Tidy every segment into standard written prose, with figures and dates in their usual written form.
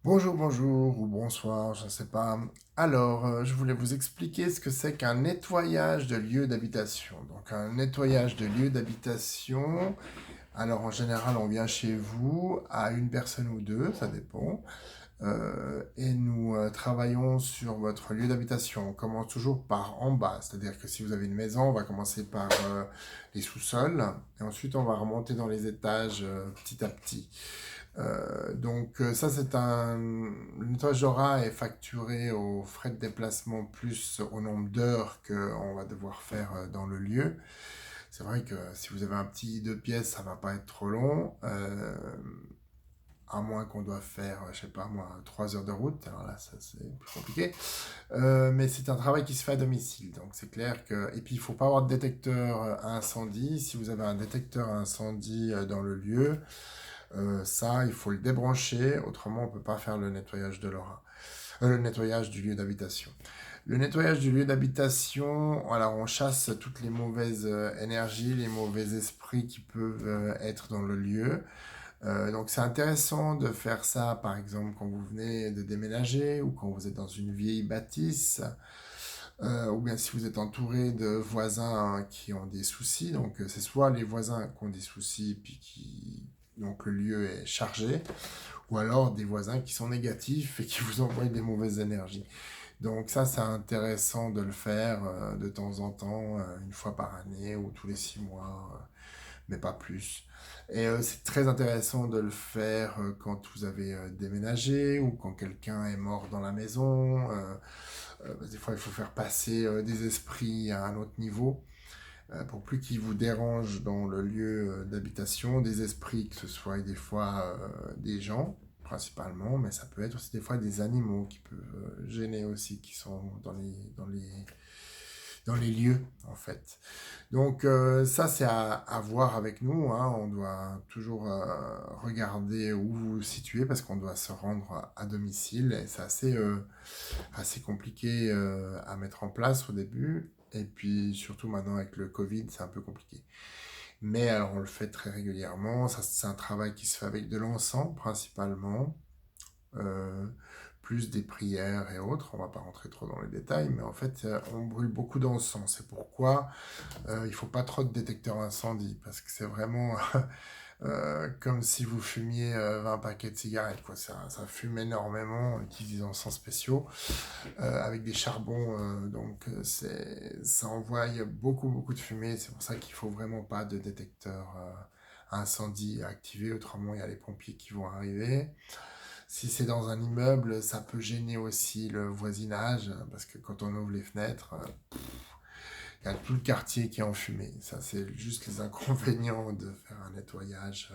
Bonjour, bonjour ou bonsoir, je ne sais pas. Alors, je voulais vous expliquer ce que c'est qu'un nettoyage de lieu d'habitation. Donc, un nettoyage de lieu d'habitation, alors en général, on vient chez vous à une personne ou deux, ça dépend, et nous travaillons sur votre lieu d'habitation. On commence toujours par en bas, c'est-à-dire que si vous avez une maison, on va commencer par les sous-sols, et ensuite on va remonter dans les étages petit à petit. Ça, le nettoyage d'aura est facturé aux frais de déplacement plus au nombre d'heures qu'on va devoir faire dans le lieu. C'est vrai que si vous avez un petit 2 pièces, ça va pas être trop long, à moins qu'on doive faire, je sais pas moi, 3 heures de route. Alors là, ça c'est plus compliqué. Mais c'est un travail qui se fait à domicile, donc c'est clair que. Et puis il faut pas avoir de détecteur à incendie. Si vous avez un détecteur à incendie dans le lieu, ça, il faut le débrancher, autrement on ne peut pas faire le nettoyage de l'aura. Le nettoyage du lieu d'habitation. Le nettoyage du lieu d'habitation, alors on chasse toutes les mauvaises énergies, les mauvais esprits qui peuvent être dans le lieu. Donc c'est intéressant de faire ça, par exemple, quand vous venez de déménager ou quand vous êtes dans une vieille bâtisse, ou bien si vous êtes entouré de voisins qui ont des soucis. Donc c'est soit les voisins qui ont des soucis puis donc le lieu est chargé, ou alors des voisins qui sont négatifs et qui vous envoient des mauvaises énergies. Donc ça, c'est intéressant de le faire de temps en temps, une fois par année ou tous les 6 mois, mais pas plus. Et c'est très intéressant de le faire quand vous avez déménagé ou quand quelqu'un est mort dans la maison. Des fois, il faut faire passer des esprits à un autre niveau pour plus qu'ils vous dérangent dans le lieu d'habitation, des esprits, que ce soit des fois des gens principalement, mais ça peut être aussi des fois des animaux qui peuvent gêner aussi, qui sont dans les lieux en fait. Donc ça c'est à voir avec nous, hein. On doit toujours regarder où vous vous situez parce qu'on doit se rendre à domicile et c'est assez compliqué à mettre en place au début. Et puis surtout maintenant avec le Covid, c'est un peu compliqué. Mais alors on le fait très régulièrement. Ça, c'est un travail qui se fait avec de l'encens principalement, euh, plus des prières et autres. On va pas rentrer trop dans les détails, mais en fait on brûle beaucoup d'encens. C'est pourquoi il faut pas trop de détecteurs incendie parce que c'est vraiment comme si vous fumiez 20 paquets de cigarettes, quoi. Ça fume énormément, on utilise des encens spéciaux avec des charbons, ça envoie beaucoup, beaucoup de fumée. C'est pour ça qu'il faut vraiment pas de détecteur incendie activé, autrement il y a les pompiers qui vont arriver. Si c'est dans un immeuble, ça peut gêner aussi le voisinage, parce que quand on ouvre les fenêtres, il y a tout le quartier qui est enfumé. Ça, c'est juste les inconvénients de faire un nettoyage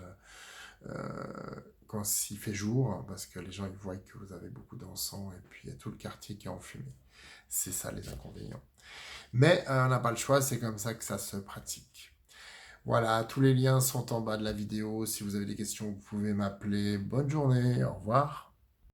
quand il fait jour, parce que les gens ils voient que vous avez beaucoup d'encens et puis il y a tout le quartier qui est enfumé. C'est ça les inconvénients. Mais on n'a pas le choix, c'est comme ça que ça se pratique. Voilà, tous les liens sont en bas de la vidéo. Si vous avez des questions, vous pouvez m'appeler. Bonne journée, au revoir.